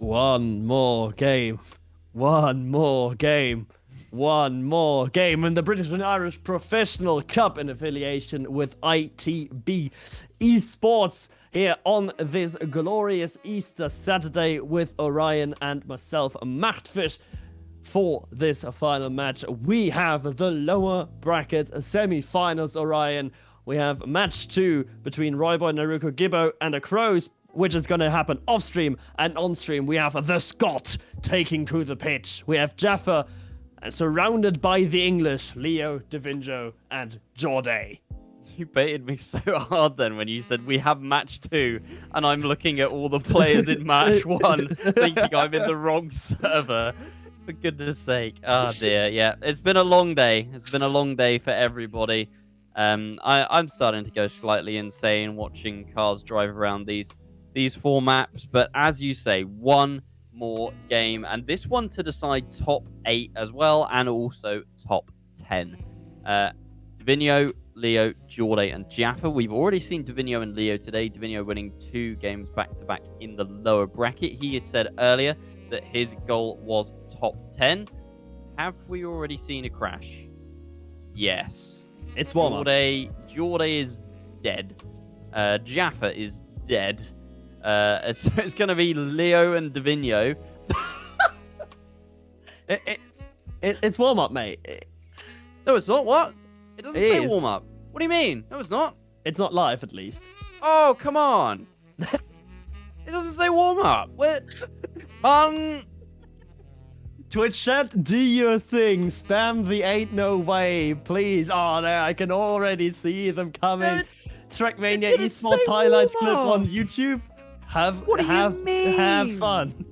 One more game. One more game. One more game in the British and Irish Professional Cup in affiliation with ITB Esports here on this glorious Easter Saturday with Orion and myself, Machtfish. For this final match, we have the lower bracket semi-finals, Orion. We have match 2 between Royboy, Naruko, Gibbo, and the Crows, which is going to happen off-stream, and on-stream we have the Scot taking to the pitch. We have Jaffa surrounded by the English, Leo, DvinJo, and Jorday. You baited me so hard then when you said we have match 2, and I'm looking at all the players in match 1, thinking I'm in the wrong server. For goodness sake. Oh dear, yeah. It's been a long day. It's been a long day for everybody. I'm starting to go slightly insane watching cars drive around these 4 maps, but as you say, one more game, and this one to decide top 8 as well, and also top 10. DvinJo, Leo, Jorday, and Jaffa. We've already seen DvinJo and Leo today. DvinJo winning 2 games back-to-back in the lower bracket. He has said earlier that his goal was top 10. Have we already seen a crash? Yes. It's warm up. Jorday is dead. Jaffa is dead. It's going to be Leo and DvinJo. It's warm up, mate. No, it's not. What? It doesn't say is. warm up. What do you mean? No, it's not. It's not live, at least. Oh, come on. It doesn't say warm up. Where? Twitch chat, do your thing. Spam the ain't no way, please. Oh, no, I can already see them coming. Trackmania Esports highlights clip on YouTube. Have fun.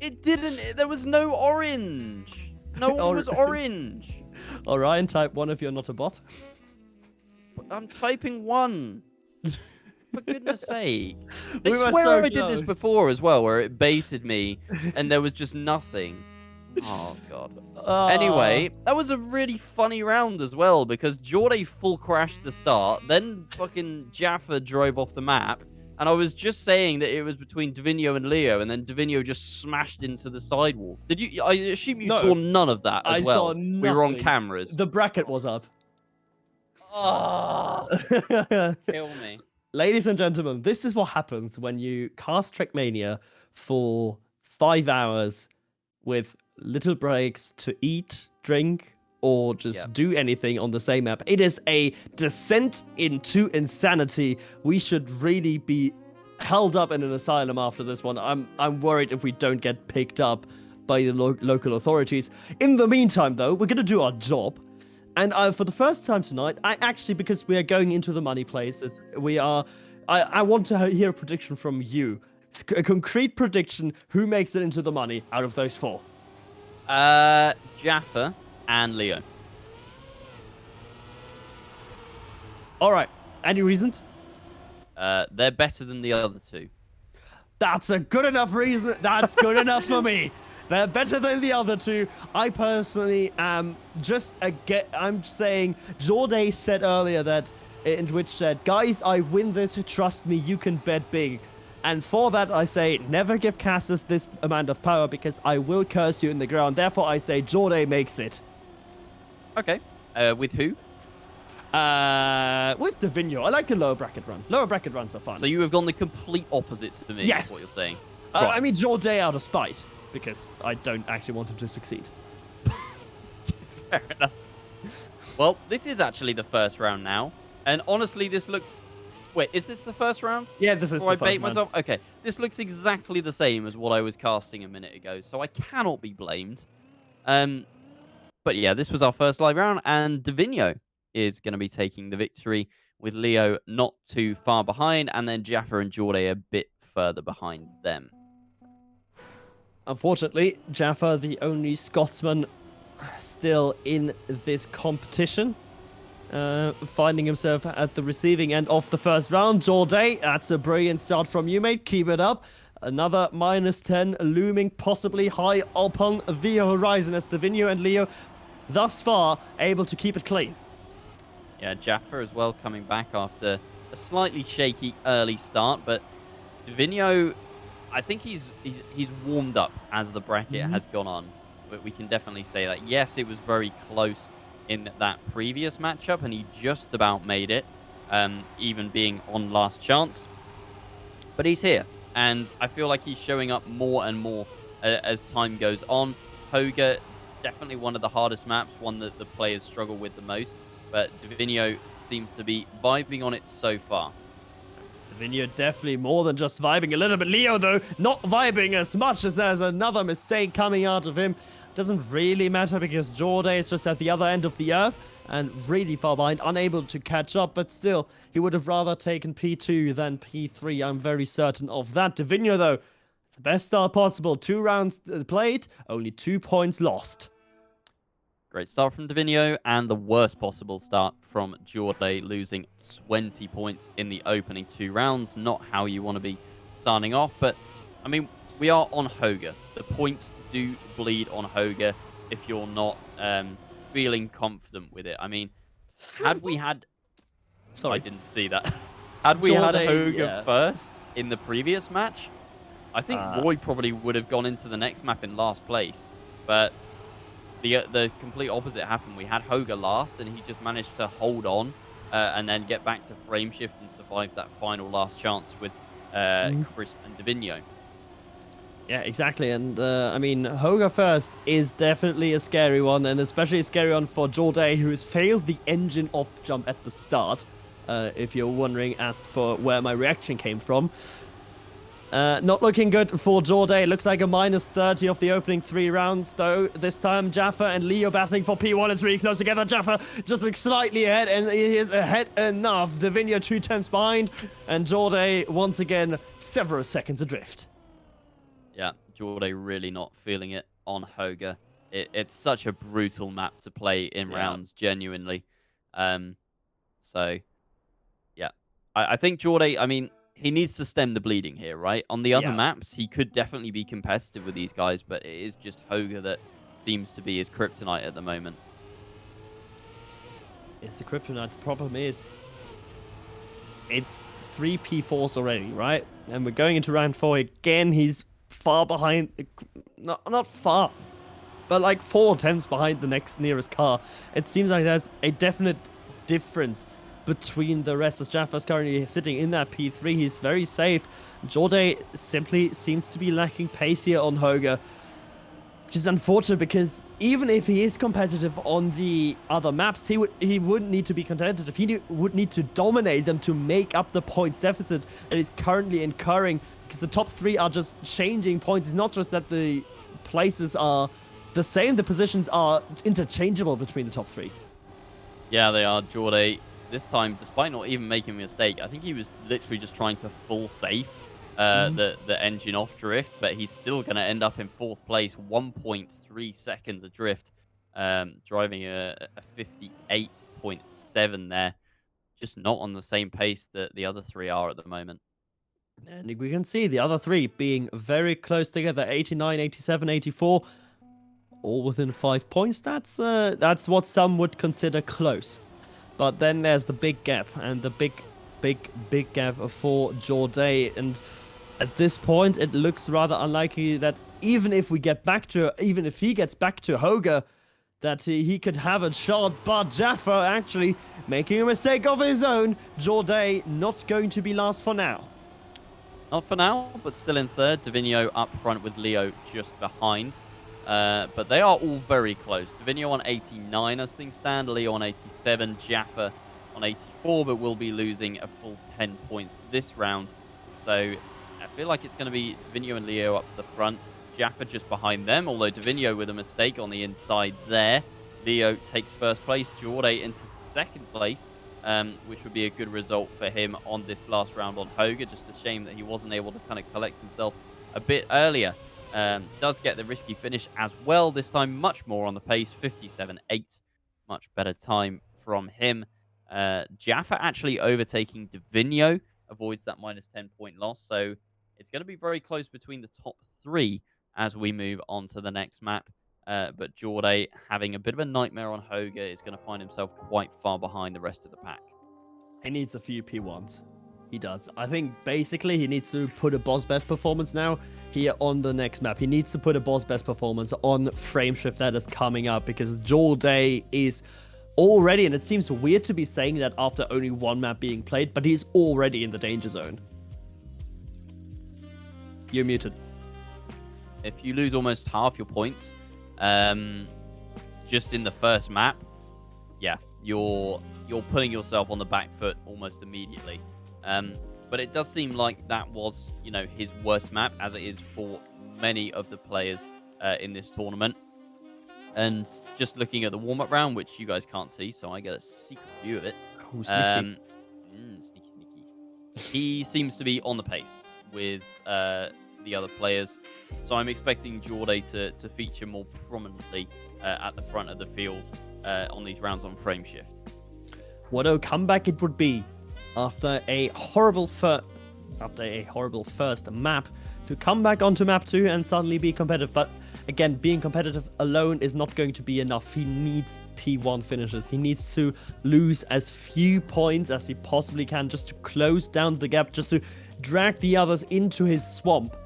It didn't. There was no orange. No one was orange. Orion, type 1 if you're not a bot. I'm typing 1. For goodness sake. I We were swear so I did this close. before as well, where it baited me and there was just nothing. Oh, God. Anyway, that was a really funny round as well, because Jorday full crashed the start, then fucking Jaffa drove off the map, and I was just saying that it was between DvinJo and Leo, and then DvinJo just smashed into the sidewalk. Did you? I assume you saw none of that as well. I saw nothing. We were on cameras. The bracket was up. Oh, kill me. Ladies and gentlemen, this is what happens when you cast Trackmania for 5 hours with little breaks to eat, drink, or just do anything on the same map. It is a descent into insanity. We should really be held up in an asylum after this one. I'm worried if we don't get picked up by the local authorities. In the meantime, though, we're going to do our job. And for the first time tonight, because we are going into the money places, I want to hear a prediction from you. A concrete prediction, who makes it into the money out of those 4? Jaffa and Leo. All right. Any reasons? They're better than the other 2. That's a good enough reason. That's good enough for me. They're better than the other 2. I personally am I'm saying Jorday said earlier that in Twitch said, guys, I win this. Trust me, you can bet big. And for that, I say, never give casters this amount of power because I will curse you in the ground. Therefore, I say Jorday makes it. Okay. With who? With DvinJo. I like the lower bracket run. Lower bracket runs are fun. So you have gone the complete opposite to me. Yes. Is what you're saying. I mean, Jorday out of spite because I don't actually want him to succeed. Fair enough. Well, this is actually the first round now. And honestly, this looks... Wait, is this the first round? Yeah, this is the I first bait round. myself? Okay, this looks exactly the same as what I was casting a minute ago, so I cannot be blamed. But yeah, this was our first live round, and DvinJo is going to be taking the victory, with Leo not too far behind, and then Jaffa and Jorday a bit further behind them. Unfortunately, Jaffa, the only Scotsman still in this competition. Finding himself at the receiving end of the first round. Jorday, that's a brilliant start from you, mate. Keep it up. Another -10 looming possibly high upon the horizon as DvinJo and Leo thus far able to keep it clean. Yeah, Jaffa as well coming back after a slightly shaky early start, but DvinJo, I think he's warmed up as the bracket Mhm. has gone on. But we can definitely say that. Yes, it was very close in that previous matchup, and he just about made it, even being on last chance. But he's here, and I feel like he's showing up more and more as time goes on. Hoga, definitely one of the hardest maps, one that the players struggle with the most. But DvinJo seems to be vibing on it so far. DvinJo definitely more than just vibing a little bit. Leo, though, not vibing as much as there's another mistake coming out of him. Doesn't really matter because Jorday is just at the other end of the earth and really far behind, unable to catch up, but still, he would have rather taken P2 than P3. I'm very certain of that. DvinJo, though, the best start possible. 2 rounds played, only 2 points lost. Great start from DvinJo, and the worst possible start from Jorday, losing 20 points in the opening 2 rounds. Not how you want to be starting off, but I mean, we are on Hoga. The points do bleed on Hoga if you're not feeling confident with it. I mean, had we had... I Sorry. didn't see that. Had we had Jorday, Hoga yeah. first in the previous match, I think Uh, Roy probably would have gone into the next map in last place. But the complete opposite happened. We had Hoga last, and he just managed to hold on and then get back to frame shift and survive that final last chance with Crisp and DvinJo. Yeah, exactly. And I mean, Hoga first is definitely a scary one, and especially a scary one for Jorday, who has failed the engine off jump at the start. If you're wondering as for where my reaction came from. Not looking good for Jorday. Looks like a minus 30 of the opening 3 rounds, though. This time, Jaffa and Leo battling for P1. It's really close together. Jaffa just slightly ahead, and he is ahead enough. DvinJo 2 tenths behind, and Jorday once again several seconds adrift. Yeah, Jorday really not feeling it on Hoga. It's such a brutal map to play in Yeah. rounds, genuinely. Um, so, yeah. I think Jorday, I mean, he needs to stem the bleeding here, right? On the other Yeah. maps, he could definitely be competitive with these guys, but it is just Hoga that seems to be his kryptonite at the moment. It's the kryptonite. The problem is, it's 3 P4s already, right? And we're going into round 4 again. He's far behind. Not far, but like 4 tenths behind the next nearest car. It seems like there's a definite difference between the rest. As Jaffa's currently sitting in that P3, he's very safe. Jorday simply seems to be lacking pace here on Hoga, which is unfortunate because even if he is competitive on the other maps, he wouldn't need to be competitive. He would need to dominate them to make up the points deficit that he's currently incurring, because the top 3 are just changing points. It's not just that the places are the same, the positions are interchangeable between the top 3. Yeah, they are. Jorday, this time, despite not even making a mistake, I think he was literally just trying to full safe the engine off drift, but he's still going to end up in 4th place, 1.3 seconds adrift, driving a 58.7 there. Just not on the same pace that the other 3 are at the moment. And we can see the other 3 being very close together, 89, 87, 84, all within 5 points. That's what some would consider close. But then there's the big gap, and the big gap for Jorday. And at this point, it looks rather unlikely that even if he gets back to Hoga, that he could have a shot. But Jaffa actually making a mistake of his own. Jorday not going to be last for now. Not for now, but still in 3rd. DvinJo up front with Leo just behind. But they are all very close. DvinJo on 89 as things stand, Leo on 87, Jaffa on 84, but will be losing a full 10 points this round. So I feel like it's going to be DvinJo and Leo up the front, Jaffa just behind them, although DvinJo with a mistake on the inside there. Leo takes 1st place, Jorday into 2nd place, which would be a good result for him on this last round on Hoga. Just a shame that he wasn't able to kind of collect himself a bit earlier. Does get the risky finish as well. This time much more on the pace, 57.8. Much better time from him. Jaffa actually overtaking DvinJo, avoids that minus 10 point loss. So it's going to be very close between the top 3 as we move on to the next map. But Jorday, having a bit of a nightmare on Hoga, is going to find himself quite far behind the rest of the pack. He needs a few P1s. He does. I think basically he needs to put a boss best performance now here on the next map. He needs to put a boss best performance on Frameshift that is coming up, because Jorday is already, and it seems weird to be saying that after only one map being played, but he's already in the danger zone. You're muted. If you lose almost half your points, just in the first map, yeah, you're putting yourself on the back foot almost immediately. But it does seem like that was, his worst map, as it is for many of the players in this tournament. And just looking at the warm-up round, which you guys can't see, so I get a secret view of it. Oh, sneaky. Sneaky. He seems to be on the pace with the other players, so I'm expecting Jorday to feature more prominently at the front of the field on these rounds on Frameshift. What a comeback it would be after a horrible first map to come back onto map 2 and suddenly be competitive. But again, being competitive alone is not going to be enough. He needs P1 finishes. He needs to lose as few points as he possibly can, just to close down the gap, just to drag the others into his swamp,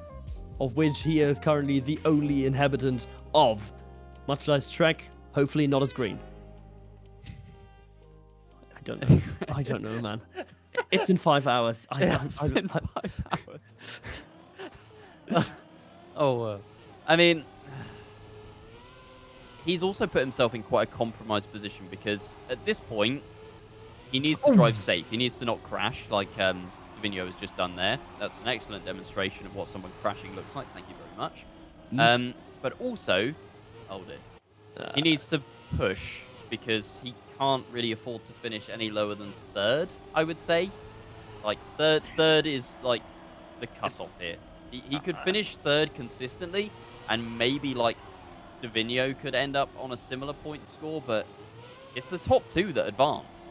of which he is currently the only inhabitant of. Much less Trek, hopefully not as green. I don't know, man. It's been 5 hours. It's been 5 hours. I mean, he's also put himself in quite a compromised position, because at this point, he needs to drive safe. He needs to not crash, like DvinJo has just done there. That's an excellent demonstration of what someone crashing looks like. Thank you very much. But also, he needs to push, because he can't really afford to finish any lower than third, I would say. Like, third is, like, the cutoff here. He could finish third consistently, and maybe, like, DvinJo could end up on a similar point score, but it's the top two that advance.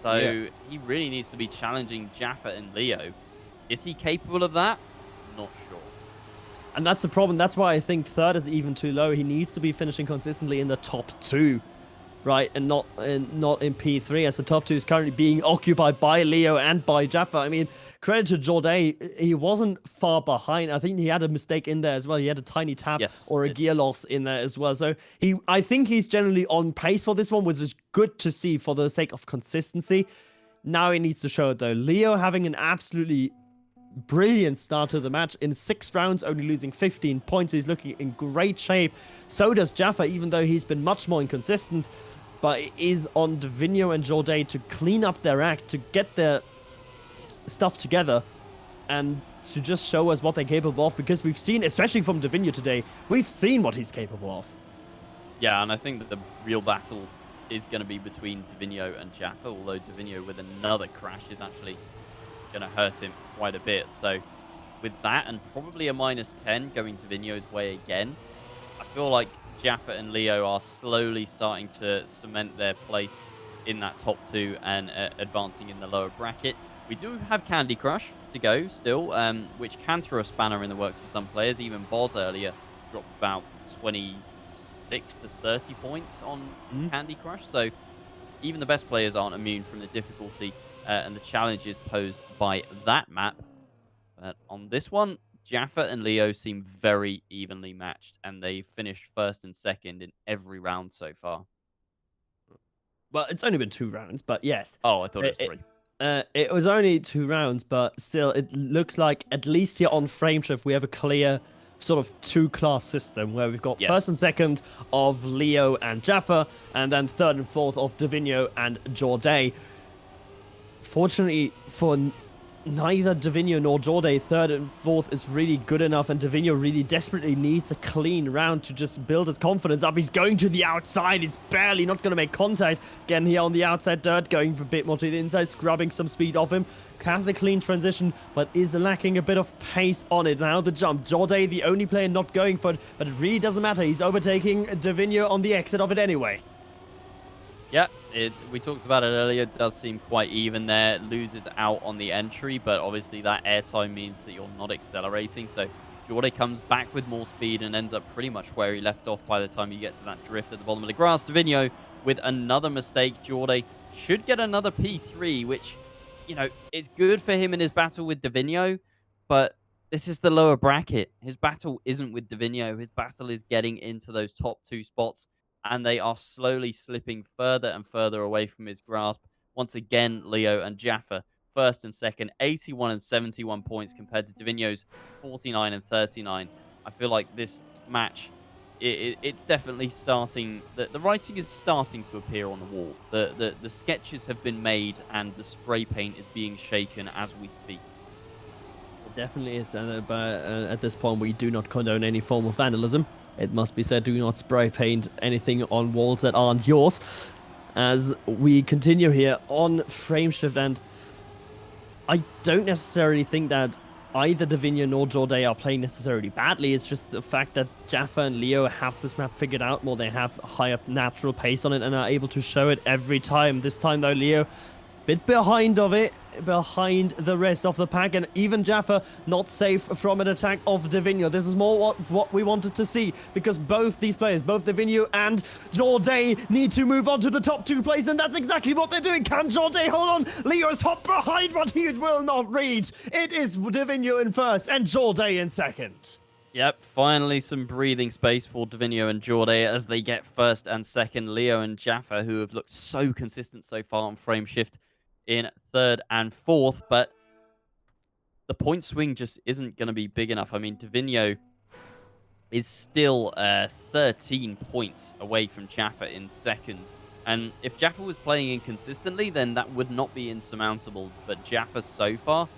So he really needs to be challenging Jaffa and Leo. Is he capable of that? Not sure. And that's the problem. That's why I think third is even too low. He needs to be finishing consistently in the top 2. Right, and not in P3, as the top 2 is currently being occupied by Leo and by Jaffa. I mean, credit to Jorday, he wasn't far behind. I think he had a mistake in there as well. He had a tiny tap or a gear loss in there as well. So I think he's generally on pace for this one, which is good to see for the sake of consistency. Now he needs to show it, though. Leo having an absolutely brilliant start to the match. In 6 rounds, only losing 15 points. He's looking in great shape. So does Jaffa, even though he's been much more inconsistent. But it is on DvinJo and Jorday to clean up their act, to get their stuff together, and to just show us what they're capable of. Because we've seen, especially from DvinJo today, we've seen what he's capable of. Yeah, and I think that the real battle is going to be between DvinJo and Jaffa, although DvinJo with another crash is actually going to hurt him quite a bit. So with that, and probably a -10 going DvinJo's way again, I feel like Jaffa and Leo are slowly starting to cement their place in that top 2 and advancing in the lower bracket. We do have Candy Crush to go still, which can throw a spanner in the works for some players. Even Boz earlier dropped about 26 to 30 points on Candy Crush. So even the best players aren't immune from the difficulty and the challenges posed by that map. But on this one, Jaffa and Leo seem very evenly matched, and they finished first and second in every round so far. Well, it's only been 2 rounds, but yes. Oh, I thought it was 3. It was only 2 rounds, but still, it looks like, at least here on Frameshift, we have a clear sort of 2-class system, where we've got first and second of Leo and Jaffa, and then third and fourth of DvinJo and Jorday. Fortunately for neither DvinJo nor Jorday, third and fourth is really good enough, and DvinJo really desperately needs a clean round to just build his confidence up. He's going to the outside. He's barely not going to make contact. Again, here on the outside dirt, going a bit more to the inside, scrubbing some speed off him. Has a clean transition, but is lacking a bit of pace on it. Now the jump. Jorday, the only player not going for it, but it really doesn't matter. He's overtaking DvinJo on the exit of it anyway. Yeah, we talked about it earlier. It does seem quite even there. Loses out on the entry, but obviously that airtime means that you're not accelerating. So Jorday comes back with more speed and ends up pretty much where he left off by the time you get to that drift at the bottom of the grass. DvinJo with another mistake. Jorday should get another P3, which you know, it's good for him in his battle with DvinJo, but this is the lower bracket. His battle isn't with DvinJo. His battle is getting into those top 2 spots, and they are slowly slipping further and further away from his grasp. Once again, Leo and Jaffa, first and second, 81 and 71 points compared to DvinJo's 49 and 39. I feel like this match it's definitely starting. The writing is starting to appear on the wall. The sketches have been made, and the spray paint is being shaken as we speak. It definitely is, but at this point, we do not condone any form of vandalism. It must be said, do not spray paint anything on walls that aren't yours. As we continue here on Frameshift, and I don't necessarily think that either DvinJo nor Jorday are playing necessarily badly. It's just the fact that Jaffa and Leo have this map figured out more. They have higher natural pace on it and are able to show it every time. This time, though, Leo bit behind the rest of the pack, and even Jaffa not safe from an attack of DvinJo. This is more what we wanted to see, because both these players, both DvinJo and Jorday, need to move on to the top 2 places, and that's exactly what they're doing. Can Jorday hold on? Leo's hop behind, but he will not reach. It is DvinJo in first and Jorday in second. Yep, finally some breathing space for DvinJo and Jorday as they get first and second. Leo and Jaffa, who have looked so consistent so far on Frameshift, in third and fourth, but the point swing just isn't going to be big enough. I mean, DvinJo is still 13 points away from Jaffa in second, and if Jaffa was playing inconsistently, then that would not be insurmountable, but Jaffa so far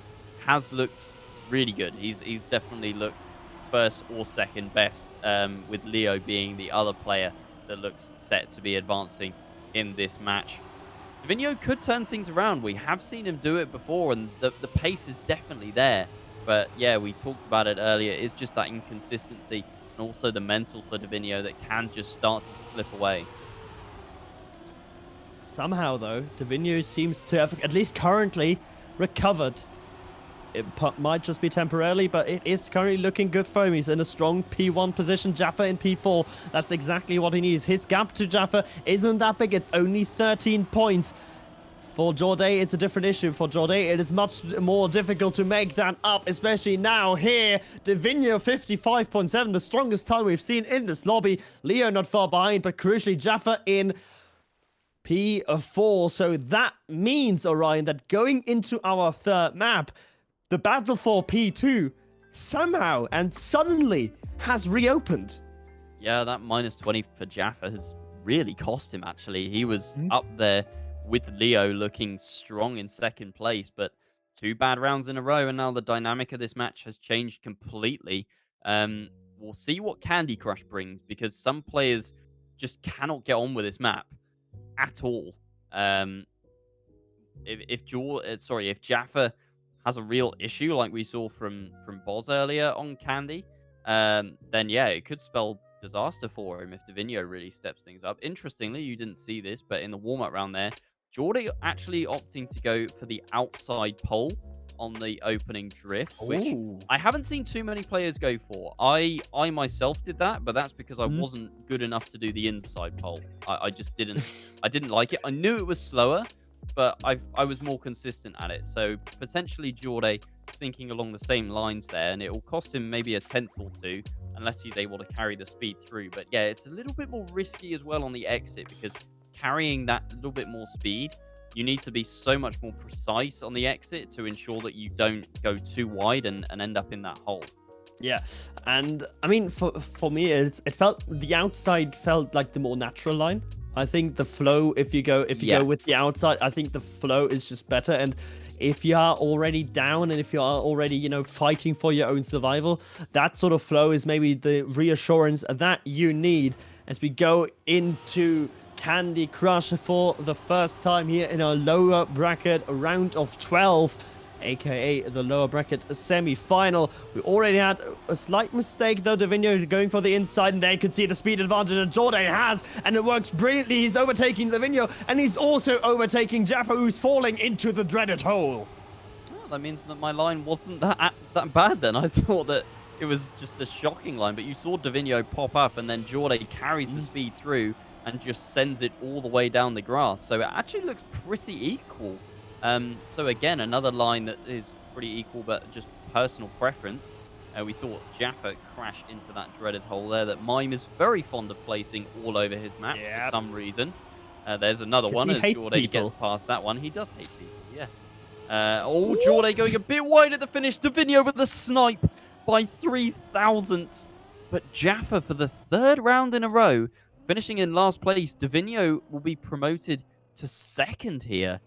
has looked really good. He's definitely looked first or second best, with Leo being the other player that looks set to be advancing in this match. DvinJo could turn things around. We have seen him do it before, and the pace is definitely there. But yeah, we talked about it earlier. It's just that inconsistency and also the mental for DvinJo that can just start to slip away. Somehow, though, DvinJo seems to have, at least currently, recovered. It might just be temporarily, but it is currently looking good for him. He's in a strong P1 position, Jaffa in P4. That's exactly what he needs. His gap to Jaffa isn't that big. It's only 13 points. For Jorday, it's a different issue. For Jorday, it is much more difficult to make that up, especially now here. DvinJo 55.7, the strongest time we've seen in this lobby. Leo not far behind, but crucially, Jaffa in P4. So that means, Orion, that going into our third map, the battle for P2 somehow and suddenly has reopened. Yeah, that minus 20 for Jaffa has really cost him, actually. He was up there with Leo looking strong in second place, but 2 bad rounds in a row, and now the dynamic of this match has changed completely. We'll see what Candy Crush brings, because some players just cannot get on with this map at all. If Jaffa has a real issue like we saw from Boz earlier on Candy, then yeah, it could spell disaster for him if DvinJo really steps things up. Interestingly, you didn't see this, but in the warm-up round there, Jorday actually opting to go for the outside pole on the opening drift, which I haven't seen too many players go for. I myself did that, but that's because I wasn't good enough to do the inside pole. I just didn't I didn't like it. I knew it was slower, but I was more consistent at it. So potentially Jorday thinking along the same lines there, and it will cost him maybe a tenth or two unless he's able to carry the speed through. But yeah, it's a little bit more risky as well on the exit, because carrying that little bit more speed, you need to be so much more precise on the exit to ensure that you don't go too wide and end up in that hole. Yeah, and I mean, for me, it felt, the outside felt like the more natural line. I think the flow, if you go with the outside, I think the flow is just better. And if you are already down, and if you are already, fighting for your own survival, that sort of flow is maybe the reassurance that you need as we go into Candy Crush for the first time here in our lower bracket round of 12. AKA the lower bracket semi-final. We already had a slight mistake though. DvinJo going for the inside, and they can see the speed advantage that Jorday has, and it works brilliantly. He's overtaking DvinJo, and he's also overtaking Jaffa, who's falling into the dreaded hole. Well, that means that my line wasn't that bad then. I thought that it was just a shocking line, but you saw DvinJo pop up, and then Jorday carries the speed through and just sends it all the way down the grass. So it actually looks pretty equal. So again, another line that is pretty equal, but just personal preference. We saw Jaffa crash into that dreaded hole there that Mime is very fond of placing all over his maps for Yeah, some reason. There's another because one he as hates Jorday gets people. past that one. He does hate people, yes. Jorday going a bit wide at the finish. DvinJo with the snipe by 3,000th. But Jaffa for the third round in a row, finishing in last place. DvinJo will be promoted to second here.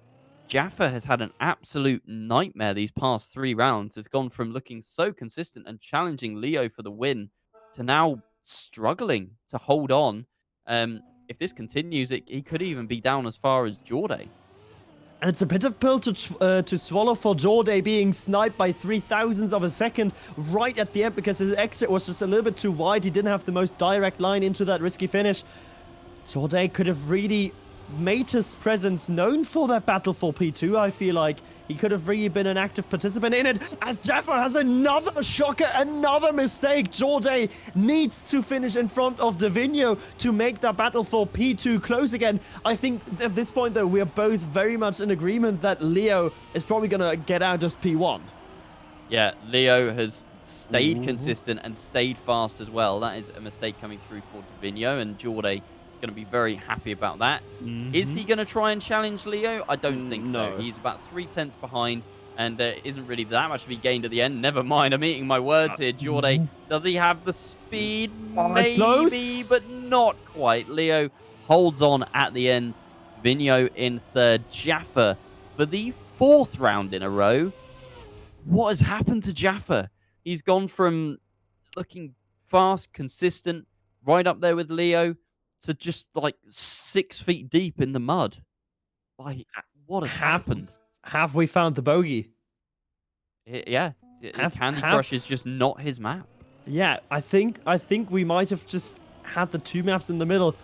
Jaffa has had an absolute nightmare these past 3 rounds. Has gone from looking so consistent and challenging Leo for the win to now struggling to hold on. If this continues, he could even be down as far as Jorday. And it's a bitter pill to swallow for Jorday being sniped by 3,000th of a second right at the end because his exit was just a little bit too wide. He didn't have the most direct line into that risky finish. Jorday could have really made his presence known for that battle for P2, I feel like. He could have really been an active participant in it, as Jaffa has another shocker, another mistake. Jorday needs to finish in front of DvinJo to make that battle for P2 close again. I think at this point, though, we are both very much in agreement that Leo is probably going to get out as P1. Yeah, Leo has stayed consistent and stayed fast as well. That is a mistake coming through for DvinJo, and Jorday is going to be very happy about that. Is he going to try and challenge Leo? I don't think so. He's about 3/10 behind, and there isn't really that much to be gained at the end. Never mind, I'm eating my words here. Jorday, does he have the speed? Maybe, close. but not quite. Leo holds on at the end. DvinJo in third. Jaffa for the fourth round in a row. What has happened to Jaffa? He's gone from looking fast, consistent, right up there with Leo, to just like 6 feet deep in the mud. Like, what has happened? Have we found the bogey? Yeah, Candy Crush is just not his map. Yeah, I think we might have just had the two maps in the middle,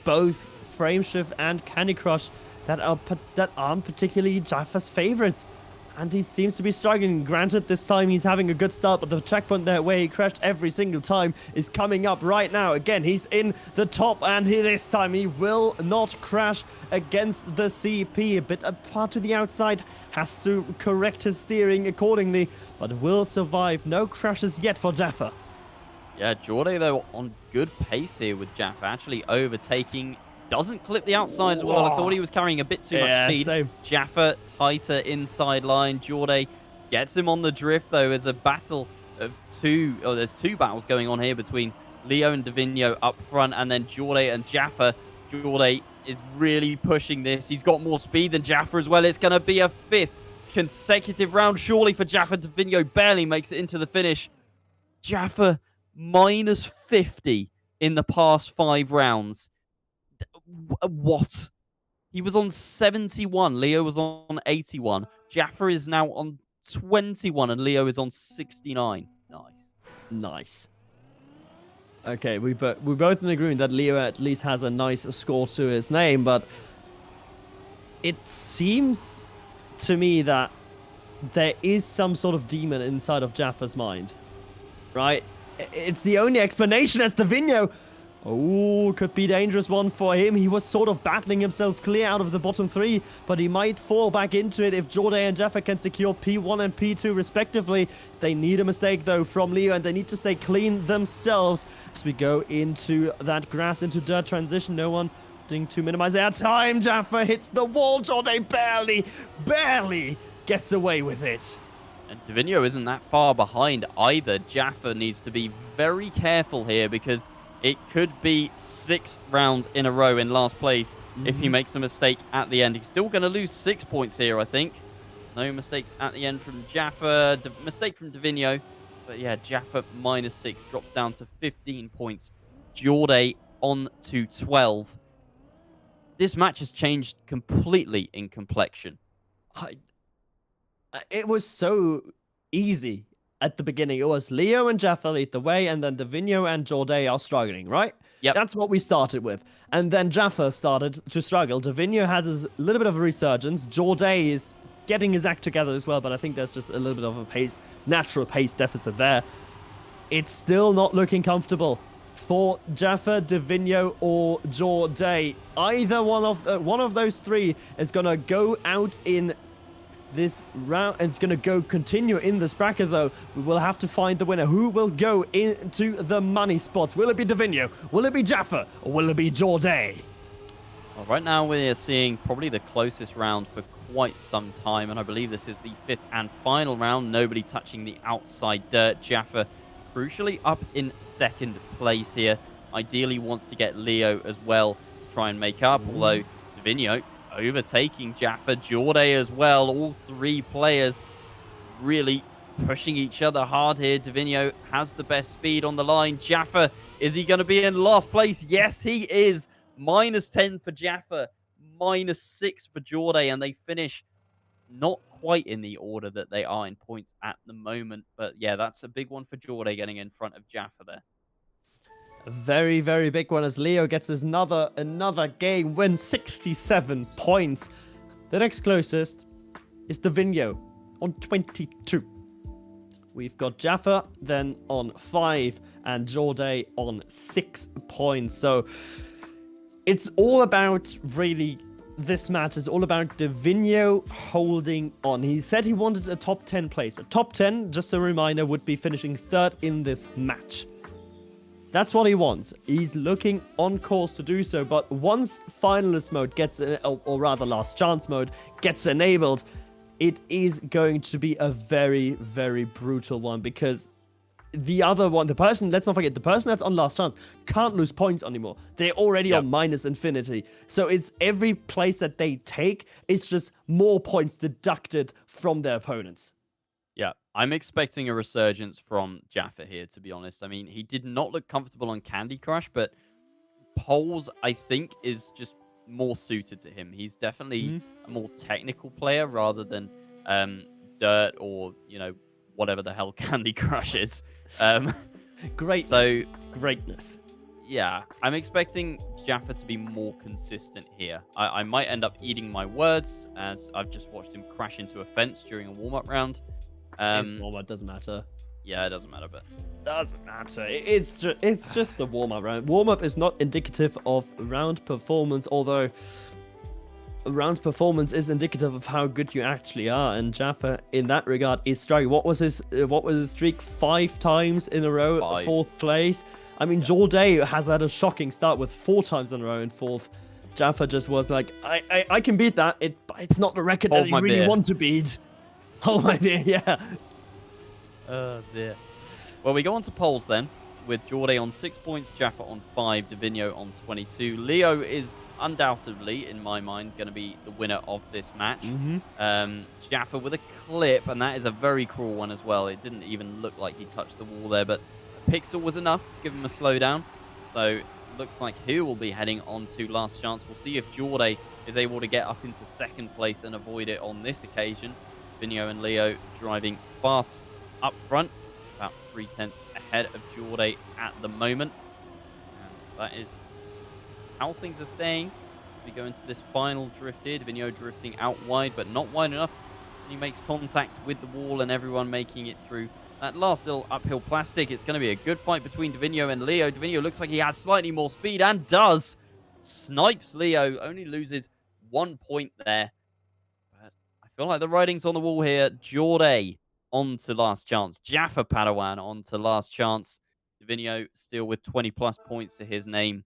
both Frameshift and Candy Crush, that aren't particularly Jaffa's favorites. And he seems to be struggling. Granted, this time he's having a good start, but the checkpoint there where he crashed every single time is coming up right now. Again, he's in the top, and this time he will not crash against the CP. A bit far to the outside, has to correct his steering accordingly, but will survive. No crashes yet for Jaffa. Yeah, Jorday, though, on good pace here with Jaffa, actually overtaking. Doesn't clip the outside as well. I thought he was carrying a bit too much speed. Same. Jaffa, tighter inside line. Jorday gets him on the drift, though. There's a battle of two. Oh, there's two battles going on here between Leo and DvinJo up front, and then Jorday and Jaffa. Jorday is really pushing this. He's got more speed than Jaffa as well. It's going to be a fifth consecutive round, surely, for Jaffa. DvinJo barely makes it into the finish. Jaffa minus 50 in the past 5 rounds. What? He was on 71. Leo was on 81. Jaffa is now on 21, and Leo is on 69. Nice. Okay, we're both in agreement that Leo at least has a nice score to his name, but it seems to me that there is some sort of demon inside of Jaffa's mind, right? It's the only explanation as DvinJo. Oh, could be a dangerous one for him. He was sort of battling himself clear out of the bottom 3, but he might fall back into it if Jorday and Jaffa can secure P1 and P2 respectively. They need a mistake, though, from Leo, and they need to stay clean themselves as we go into that grass into dirt transition. No one doing to minimize their time. Jaffa hits the wall. Jorday barely gets away with it. And DvinJo isn't that far behind either. Jaffa needs to be very careful here because it could be 6 rounds in a row in last place if he makes a mistake at the end. He's still going to lose 6 points here, I think. No mistakes at the end from Jaffa. Mistake from DvinJo. But yeah, Jaffa minus 6 drops down to 15 points. Jorday on to 12. This match has changed completely in complexion. It was so easy. At the beginning, it was Leo and Jaffa lead the way, and then DvinJo and Jorday are struggling, right? Yep. That's what we started with. And then Jaffa started to struggle. DvinJo had a little bit of a resurgence. Jorday is getting his act together as well, but I think there's just a little bit of a natural pace deficit there. It's still not looking comfortable for Jaffa, DvinJo, or Jorday. Either one of those three is going to go out in this round. And it's going to continue in this bracket, though. We will have to find the winner. Who will go into the money spots? Will it be DvinJo? Will it be Jaffa? Or will it be Jorday? Well, right now, we're seeing probably the closest round for quite some time, and I believe this is the 5th and final round. Nobody touching the outside dirt. Jaffa, crucially, up in 2nd place here. Ideally wants to get Leo as well to try and make up, although DvinJo overtaking Jaffa, Jorday as well. All 3 players really pushing each other hard here. DvinJo has the best speed on the line. Jaffa, is he going to be in last place? Yes, he is. -10 for Jaffa, -6 for Jorday, and they finish not quite in the order that they are in points at the moment. But yeah, that's a big one for Jorday getting in front of Jaffa there. A very, very big one as Leo gets his another game win, 67 points. The next closest is DvinJo on 22. We've got Jaffa then on 5 and Jorday on 6 points. So it's all about, really, this match is all about DvinJo holding on. He said he wanted a top 10 place, but top 10, just a reminder, would be finishing 3rd in this match. That's what he wants. He's looking on course to do so, but once finalist mode gets, or rather last chance mode, gets enabled, it is going to be a very, very brutal one, because the other one, the person, let's not forget, the person that's on last chance can't lose points anymore. They're already on minus infinity. So it's every place that they take, it's just more points deducted from their opponents. Yeah, I'm expecting a resurgence from Jaffa here, to be honest. I mean, he did not look comfortable on Candy Crush, but Poles, I think, is just more suited to him. He's definitely a more technical player rather than Dirt or, you know, whatever the hell Candy Crush is. Greatness. So, greatness. Yeah, I'm expecting Jaffa to be more consistent here. I might end up eating my words, as I've just watched him crash into a fence during a warm-up round. Warm-up doesn't matter. Yeah, it doesn't matter, but doesn't matter. It's just the warm-up round. Warm-up is not indicative of round performance, although round performance is indicative of how good you actually are. And Jaffa, in that regard, is struggling. What was his streak? 5 times in a row, 4th place. I mean, Jorday has had a shocking start with 4 times in a row in 4th. Jaffa just was like, I can beat that. It's not the record that you really want to beat. Oh my dear, yeah. Oh dear. Well, we go on to polls then, with Jorday on 6 points, Jaffa on 5, DvinJo on 22. Leo is undoubtedly, in my mind, going to be the winner of this match. Jaffa with a clip, and that is a very cruel one as well. It didn't even look like he touched the wall there, but a pixel was enough to give him a slowdown. So it looks like he will be heading on to last chance. We'll see if Jorday is able to get up into 2nd place and avoid it on this occasion. DvinJo and Leo driving fast up front, about 3/10 ahead of Jorday at the moment. And that is how things are staying. We go into this final drift here. DvinJo drifting out wide, but not wide enough. And he makes contact with the wall and everyone making it through that last little uphill plastic. It's going to be a good fight between DvinJo and Leo. DvinJo looks like he has slightly more speed and does. Snipes Leo, only loses 1 point there. I feel like the writing's on the wall here. Jorday on to last chance. JaffaPadawan on to last chance. DvinJo still with 20+ points to his name.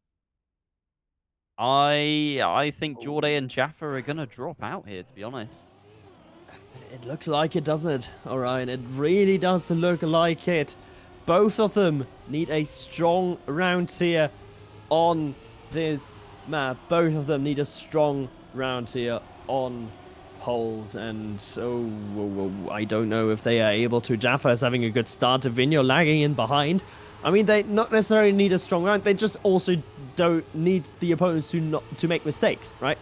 I think Jorday and Jaffa are going to drop out here, to be honest. It looks like it, doesn't it, Orion? It really does look like it. Both of them need a strong round here on this map. Both of them need a strong round here on Poles, and so I don't know if they are able to. Jaffa is having a good start. DvinJo lagging in behind. I mean, they not necessarily need a strong round. They just also don't need the opponents to make mistakes, right?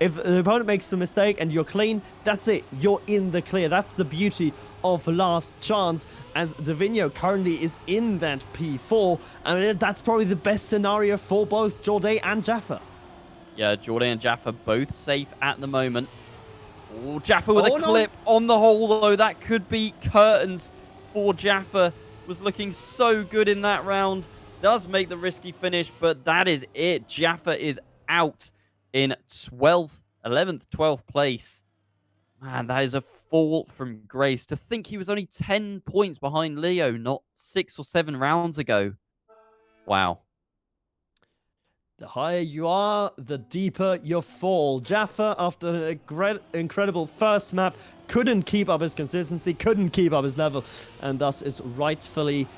If the opponent makes a mistake and you're clean, that's it. You're in the clear. That's the beauty of last chance, as DvinJo currently is in that P4, and that's probably the best scenario for both Jorday and Jaffa. Yeah, Jorday and Jaffa both safe at the moment. Oh, Jaffa with a clip on the hole, though. That could be curtains for Jaffa. Was looking so good in that round. Does make the risky finish, but that is it. Jaffa is out in 11th, 12th place. Man, that is a fall from grace. To think he was only 10 points behind Leo not 6 or 7 rounds ago. Wow. The higher you are, the deeper your fall. Jaffa, after an incredible first map, couldn't keep up his consistency, couldn't keep up his level, and thus is rightfully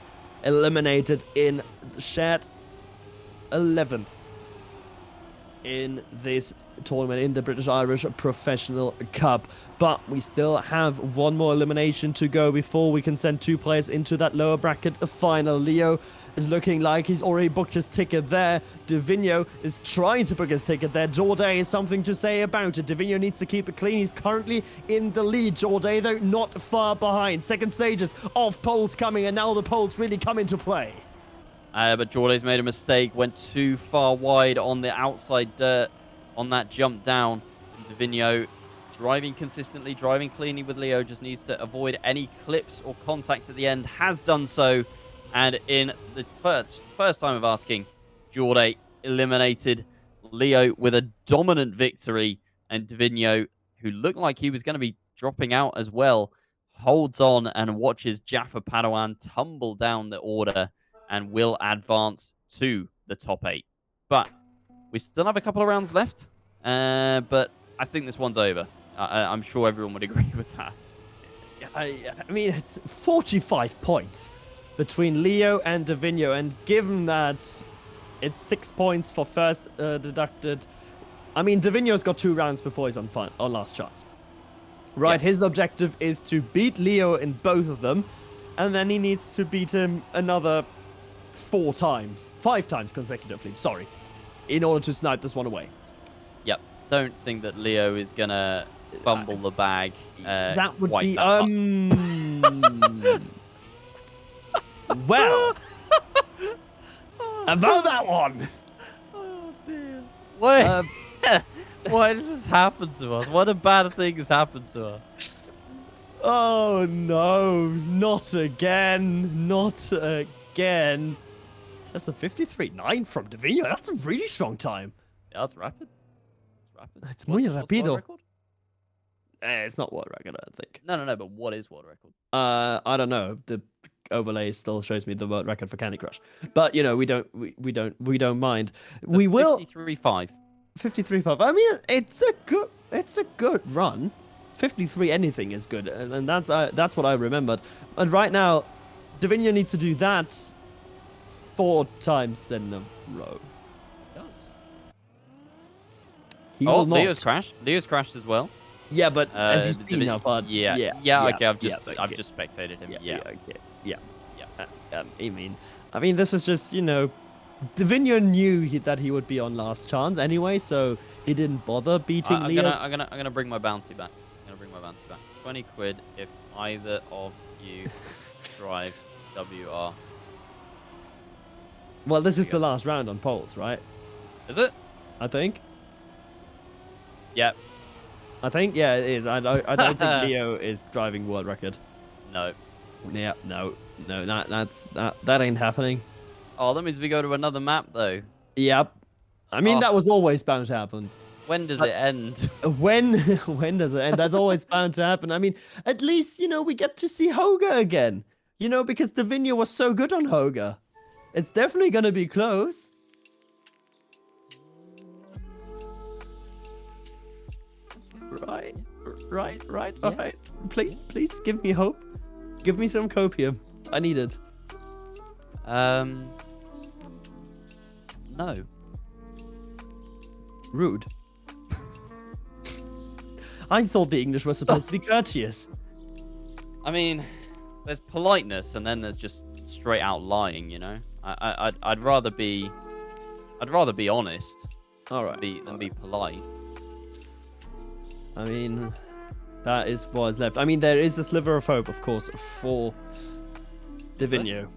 eliminated in the shared 11th in this tournament, in the British Irish Professional Cup. But we still have one more elimination to go before we can send 2 players into that lower bracket final. Leo is looking like he's already booked his ticket there. DvinJo is trying to book his ticket there. Jorday has something to say about it. DvinJo needs to keep it clean. He's currently in the lead. Jorday, though, not far behind. Second stages of poles coming, and now the poles really come into play. But Jorday's made a mistake, went too far wide on the outside dirt on that jump down. DvinJo driving consistently, driving cleanly with Leo, just needs to avoid any clips or contact at the end, has done so. And in the first time of asking, Jorday eliminated Leo with a dominant victory. And DvinJo, who looked like he was going to be dropping out as well, holds on and watches JaffaPadawan tumble down the order and will advance to the top 8. But we still have a couple of rounds left. But I think this one's over. I'm sure everyone would agree with that. I mean, it's 45 points between Leo and DvinJo, and given that it's 6 points for first deducted, I mean, DvinJo's got 2 rounds before he's on last chance. Right, Yeah. his objective is to beat Leo in both of them, and then he needs to beat him another 5 times consecutively, sorry, in order to snipe this one away. Yep. Don't think that Leo is going to fumble the bag. That would quite be, that much. well, about that one. Oh, dear. Why? Why does this happen to us? Why do bad things happen to us? Oh no, not again, not again. That's a 53.9 from DvinJo. That's a really strong time. Yeah, that's rapid. It's rapid. It's muy What's world rapido. record? It's not world record, I don't think. No, but what is world record? I don't know. The overlay still shows me the world record for Candy Crush, but you know we don't mind. We will 53.5. 53.5. I mean, it's a good run. 53 anything is good, and that's what I remembered. And right now, DvinJo needs to do that 4 times in a row. Does. He Oh, will not. Leo's crashed. Leo's crashed as well. Yeah, but have you seen how far? Yeah. Okay, I've just spectated him. Yeah. I mean, this is just, you know, DvinJo knew that he would be on last chance anyway, so he didn't bother beating Leo. I'm gonna bring my bounty back. 20 quid if either of you drive WR. Well, this is the last round on poles, right? Is it? I think. Yep. I think, yeah, it is. I don't think Leo is driving world record. No. Yeah, no, that ain't happening. Oh, that means we go to another map though. Yep. I mean, that was always bound to happen. When does it end? When does it end? That's always bound to happen. I mean, at least, you know, we get to see Hoga again. You know, because DvinJo was so good on Hoga. It's definitely going to be close. Right. Yeah. All right. Please give me hope. Give me some copium. I need it. No. Rude. I thought the English was supposed to be courteous. I mean, there's politeness and then there's just straight out lying, you know? I'd rather be honest. All right. Than be polite. I mean, that is what is left. I mean, there is a sliver of hope, of course, for DvinJo.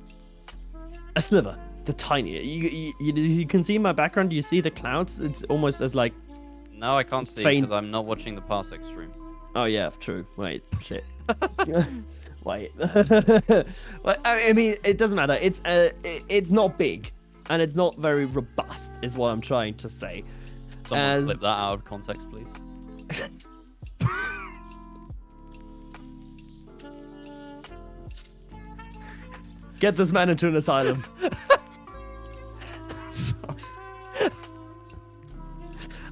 A sliver. The tiny. You can see in my background, do you see the clouds? It's almost as like... No, I can't see faint. because I'm not watching the Parsec stream. Oh, yeah, true. Wait, shit. Wait. Well, I mean, it doesn't matter. It's not big, and it's not very robust, is what I'm trying to say. Someone flip that out of context, please. Get this man into an asylum. Sorry.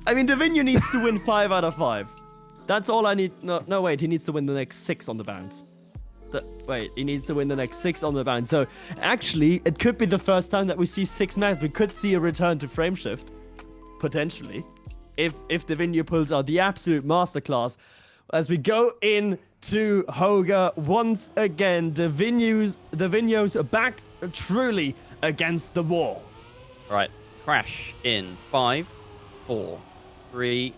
I mean, DvinJo needs to win 5 out of 5. That's all I need. No, wait. He needs to win the next 6 on the bounce. Wait, he needs to win the next 6 on the bounce. So, actually, it could be the first time that we see 6 matches. We could see a return to frameshift, potentially, if DvinJo pulls out the absolute masterclass. As we go into Hoga once again, DvinJo's back truly against the wall. Right, crash in 5, 4, 3,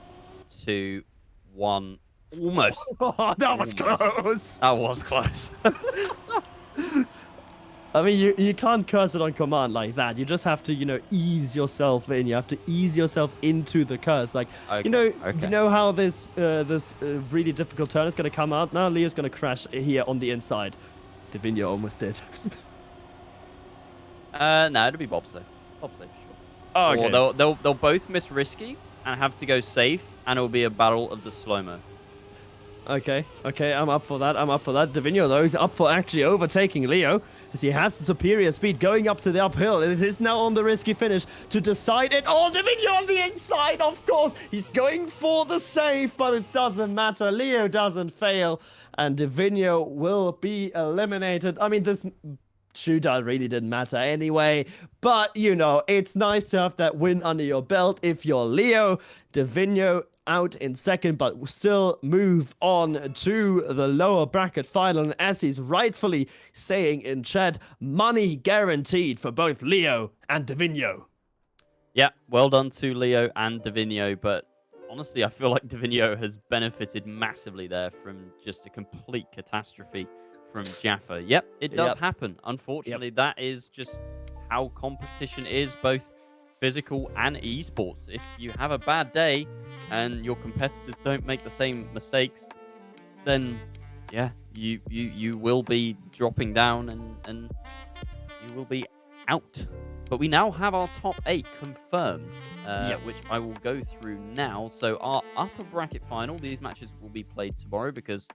2, 1. Almost. Oh, that was Almost. close. That was close. I mean, you can't curse it on command like that. You just have to, ease yourself in. You have to ease yourself into the curse. Like, Okay. you know how this really difficult turn is going to come out now? Leo's going to crash here on the inside. DvinJo almost did. No, it'll be bobsleigh. Bobsleigh for sure. Oh, okay. Or they'll both miss risky and have to go safe, and it'll be a battle of the slow-mo. Okay, I'm up for that. DvinJo, though, is up for actually overtaking Leo, as he has superior speed going up to the uphill. It is now on the risky finish to decide it. Oh, DvinJo on the inside, of course. He's going for the save, but it doesn't matter. Leo doesn't fail, and DvinJo will be eliminated. I mean, this shootout really didn't matter anyway, but it's nice to have that win under your belt if you're Leo. DvinJo out in second, but still move on to the lower bracket final. And as he's rightfully saying in chat, money guaranteed for both Leo and DvinJo. Yeah, well done to Leo and DvinJo, but honestly, I feel like DvinJo has benefited massively there from just a complete catastrophe from Jaffa. Yep, it does happen. Unfortunately, that is just how competition is, both physical and esports. If you have a bad day and your competitors don't make the same mistakes, then yeah, you will be dropping down and you will be out. But we now have our top 8 confirmed, which I will go through now. So our upper bracket final, these matches will be played tomorrow because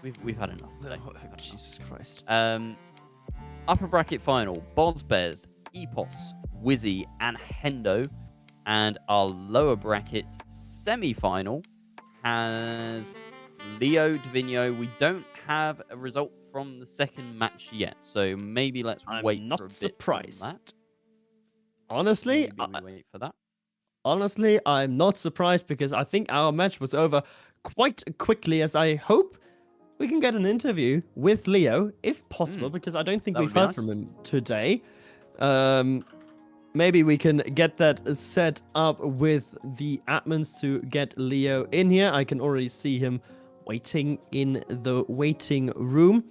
we've had enough today. Oh, Jesus Christ. Upper bracket final, Bozbez, Epos, Wizzy, and Hendo. And our lower bracket semi-final has Leo, DvinJo. We don't have a result from the second match yet, so maybe let's wait for a bit. I'm not surprised. Honestly, wait for that. Honestly, I'm not surprised because I think our match was over quite quickly, as I hope we can get an interview with Leo, if possible, because I don't think we've heard from him today. Maybe we can get that set up with the admins to get Leo in here. I can already see him waiting in the waiting room.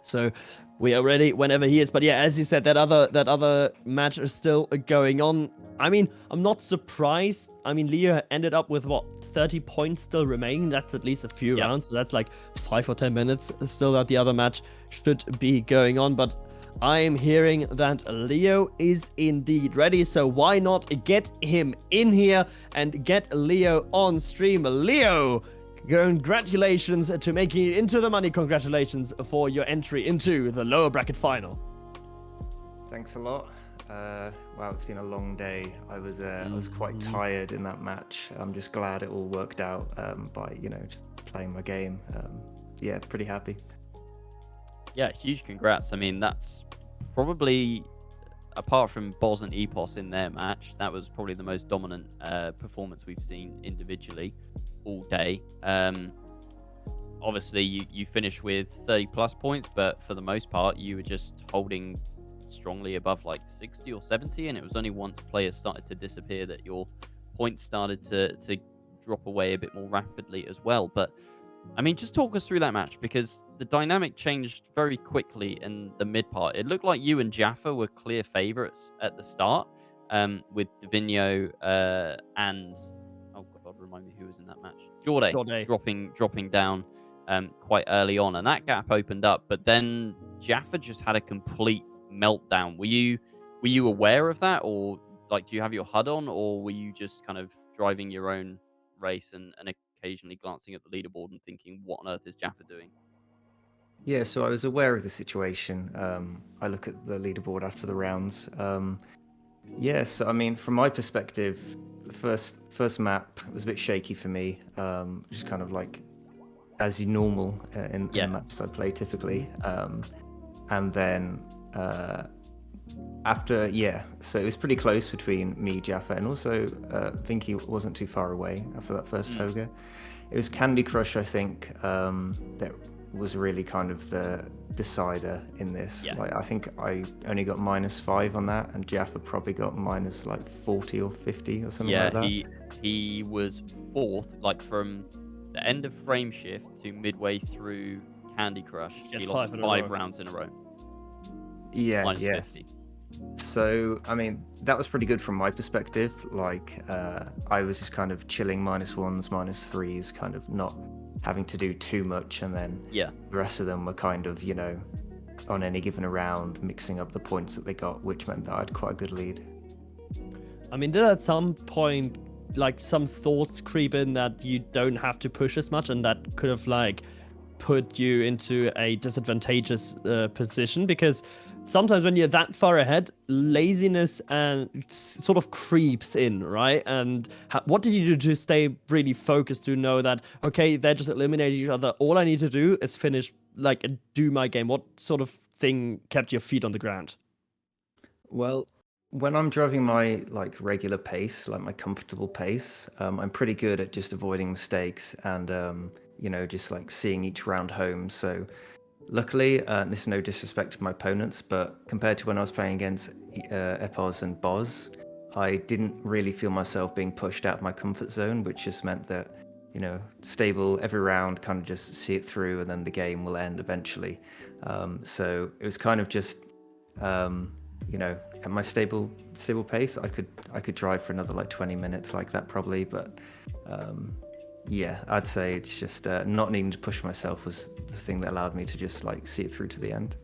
So we are ready whenever he is. But yeah, as you said, that other match is still going on. I mean, I'm not surprised. I mean, Leo ended up with 30 points still remaining. That's at least a few rounds. So that's like 5 or 10 minutes still that the other match should be going on. But I'm hearing that Leo is indeed ready, so why not get him in here and get Leo on stream. Leo, congratulations to making it into the money. Congratulations for your entry into the lower bracket final. Thanks a lot. Wow, it's been a long day. I was quite tired in that match. I'm just glad it all worked out by just playing my game. Yeah, pretty happy. Yeah, huge congrats. I mean, that's probably, apart from Boz and Epos in their match, that was probably the most dominant performance we've seen individually all day. Obviously, you finished with 30 plus points, but for the most part, you were just holding strongly above like 60 or 70, and it was only once players started to disappear that your points started to drop away a bit more rapidly as well. But I mean, just talk us through that match, because the dynamic changed very quickly in the mid part. It looked like you and Jaffa were clear favorites at the start, with DvinJo and oh god, remind me who was in that match. Jorday. dropping down quite early on, and that gap opened up. But then Jaffa just had a complete meltdown. Were you aware of that, or like, do you have your HUD on, or were you just kind of driving your own race and occasionally glancing at the leaderboard and thinking, what on earth is Jaffa doing? Yeah, so I was aware of the situation. I look at the leaderboard after the rounds. Yeah, so I mean, from my perspective, the first map was a bit shaky for me. Just kind of like as normal in the matches I play typically. And then after, so it was pretty close between me, Jaffa, and also Vinky wasn't too far away after that first Toga. It was Candy Crush, I think, that was really kind of the decider in this. Yeah. Like, I think I only got -5 on that, and Jaffa probably got minus like 40 or 50 or something like that. Yeah, he was 4th, like from the end of Frame Shift to midway through Candy Crush. He lost 5 rounds in a row. Yeah, minus yeah. 50. So, I mean, that was pretty good from my perspective. Like, I was just kind of chilling -1s, -3s, kind of not having to do too much. And then the rest of them were kind of, on any given round, mixing up the points that they got, which meant that I had quite a good lead. I mean, did at some point, like, some thoughts creep in that you don't have to push as much and that could have, like, put you into a disadvantageous position? Because sometimes when you're that far ahead, laziness and sort of creeps in, right? And what did you do to stay really focused to know that, okay, they're just eliminating each other, all I need to do is finish, like, and do my game? What sort of thing kept your feet on the ground? Well, when I'm driving my like regular pace, like my comfortable pace, I'm pretty good at just avoiding mistakes and just like seeing each round home. So luckily, this is no disrespect to my opponents, but compared to when I was playing against Epos and Boz, I didn't really feel myself being pushed out of my comfort zone, which just meant that, stable every round, kind of just see it through, and then the game will end eventually. So it was kind of just, at my stable pace, I could drive for another like 20 minutes like that probably, but I'd say it's just not needing to push myself was the thing that allowed me to just like see it through to the end.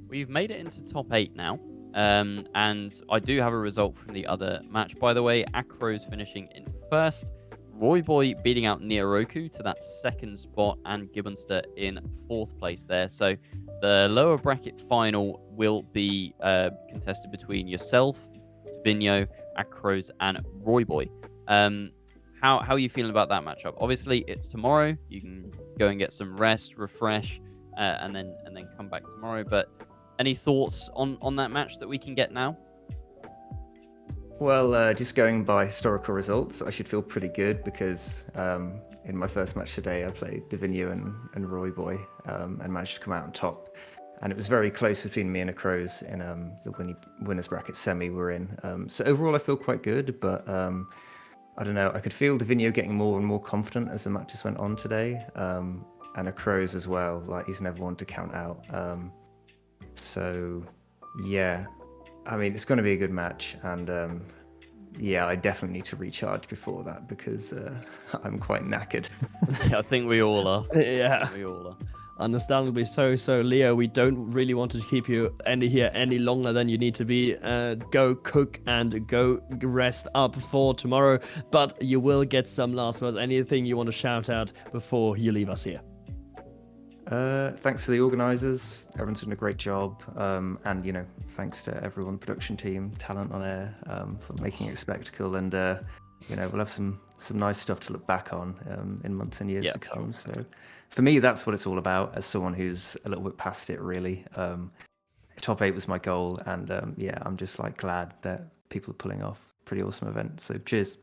We've made it into top 8 now, and I do have a result from the other match, by the way. Acro's finishing in 1st, Royboy beating out Nioroku to that 2nd spot, and Gibbonster in 4th place there. So the lower bracket final will be contested between yourself, DvinJo, Acros, and Royboy. How are you feeling about that matchup? Obviously, it's tomorrow. You can go and get some rest, refresh, and then come back tomorrow. But any thoughts on that match that we can get now? Well, just going by historical results, I should feel pretty good because in my first match today, I played DvinJo and Royboy and managed to come out on top. And it was very close between me and Acros in the winners bracket semi we're in. So overall, I feel quite good, but I don't know. I could feel DvinJo getting more and more confident as the matches went on today, and Acros as well. Like, he's never one to count out. So yeah, I mean, it's going to be a good match, and I definitely need to recharge before that because I'm quite knackered. I think we all are. Yeah. We all are. Understandably so. So, Leo, we don't really want to keep you any longer than you need to be. Go cook and go rest up for tomorrow. But you will get some last words. Anything you want to shout out before you leave us here? Thanks to the organisers. Everyone's done a great job. And, thanks to everyone, production team, talent on air, for making it a spectacle. And, we'll have some nice stuff to look back on in months and years to come. So for me, that's what it's all about, as someone who's a little bit past it, really. Top 8 was my goal. And, I'm just like glad that people are pulling off a pretty awesome event. So cheers.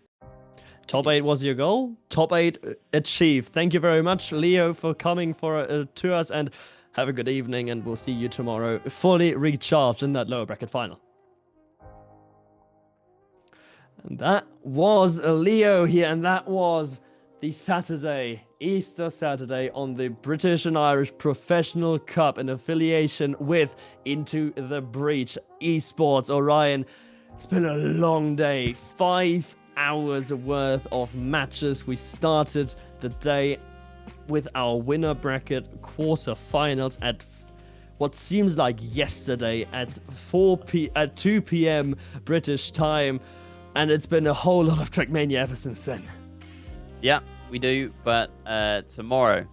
Top 8 was your goal. Top 8 achieved. Thank you very much, Leo, for coming to us, and have a good evening, and we'll see you tomorrow fully recharged in that lower bracket final. And that was Leo here, and that was the Saturday, Easter Saturday, on the British and Irish Professional Cup in affiliation with Into the Breach Esports. Orion, it's been a long day. 5 hours worth of matches. We started the day with our winner bracket quarterfinals at what seems like yesterday at 2 p.m. British time, and it's been a whole lot of Trackmania ever since then. Yeah, we do, but tomorrow,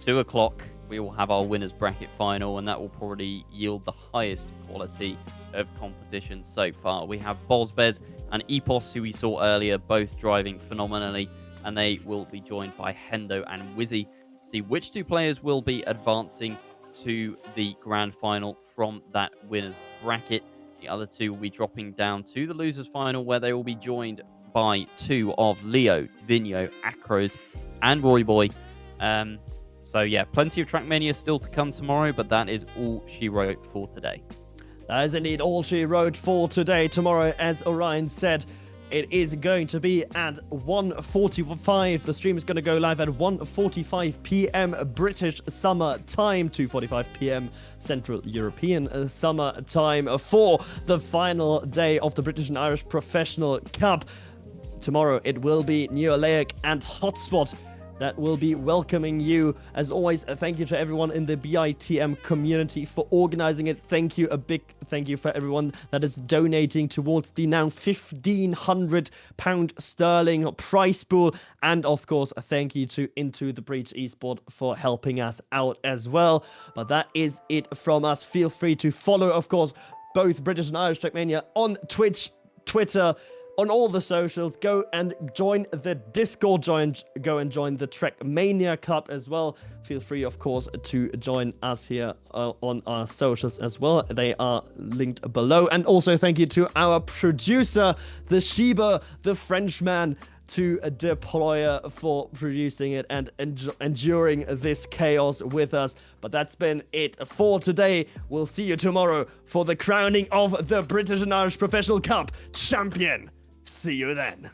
2 o'clock, we will have our winners bracket final, and that will probably yield the highest quality of competition so far. We have Bozbez and Epos, who we saw earlier, both driving phenomenally, and they will be joined by Hendo and Wizzy to see which two players will be advancing to the grand final from that winners bracket. The other two will be dropping down to the losers final, where they will be joined by two of Leo, DvinJo, Acros, and Roy Boy. So yeah, plenty of Trackmania still to come tomorrow, but that is all she wrote for today. That is indeed all she wrote for today. Tomorrow, as Orion said, it is going to be at 1:45. The stream is going to go live at 1:45 p.m. British Summer Time, 2:45 p.m. Central European Summer Time for the final day of the British and Irish Professional Cup. Tomorrow, it will be Neolaic and Hotspot that will be welcoming you. As always, thank you to everyone in the BITM community for organizing it. Thank you, a big thank you for everyone that is donating towards the now £1,500 sterling prize pool. And of course, a thank you to Into the Breach Esport for helping us out as well. But that is it from us. Feel free to follow, of course, both British and Irish Trackmania on Twitch, Twitter, on all the socials. Go and join the Discord, go and join the Trackmania Cup as well. Feel free, of course, to join us here on our socials as well. They are linked below. And also thank you to our producer, the Sheba, the Frenchman, to Deployer, for producing it and enduring this chaos with us. But that's been it for today. We'll see you tomorrow for the crowning of the British and Irish Professional Cup champion. See you then.